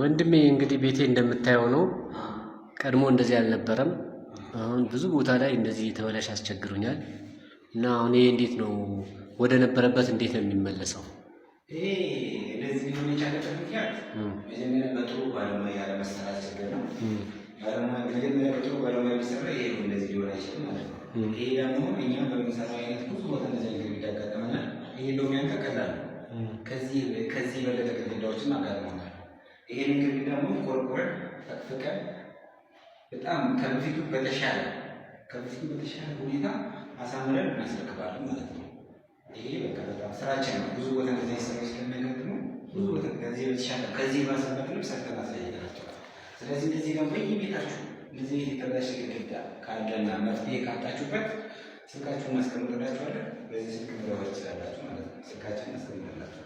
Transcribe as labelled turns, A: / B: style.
A: ወንድሜ እንግዲህ ቤቴ እንደምታየው ነው። ቀድሞ እንደዚህ አልነበረም። አሁን ብዙ ቦታ ላይ እንደዚህ ተበላሽ አስቸግሩኛል። እና አሁን ይሄ እንዴት ነው ወደ ነበረበት እንዴት ነው የሚመለሰው?
B: ይሄ እንደዚህ ሊሆን የቻለበት ምክንያት መጀመሪያ በጥሩ ባለሙያ ያለመሰራት ችግር ነው። መጀመሪያ በጥሩ ባለሙያ የሚሰራ ይሄ እንደዚህ ሊሆን አይችልም ማለት ነው። ይሄ ደግሞ እኛም በምንሰራው አይነት ብዙ ቦታ እንደዚህ ነገር ያጋጠመናል። ይሄ እንደውም ያንተ ቀላል ነው። ከዚህ በለጠ ግድግዳዎችን አጋጥመናል። ይሄን ግድግዳ ደግሞ ቆርቆረን ፈቅፍቀን በጣም ከበፊቱ በተሻለ ሁኔታ አሳምረን እናስረክባለን ማለት ነው። ይሄ በቃ በጣም ስራችን ነው። ብዙ ቦታ እንደዚህ ሰዎች ስለሚያጋጥሙ ብዙ ቦታ ከዚህ በተሻለ ከዚህ ባሰበት ልብስ ሰርተን አሳይተናቸዋል። ስለዚህ እንደዚህ ደግሞ በየቤታችሁ እንደዚህ የተበላሸ ግድግዳ ካለና መፍትሄ ካጣችሁበት ስልካችሁን እናስቀምጥላችኋለን። በዚህ ስልክ መደወል ትችላላችሁ ማለት ነው። ስልካችንን እናስቀምጥላችኋለን።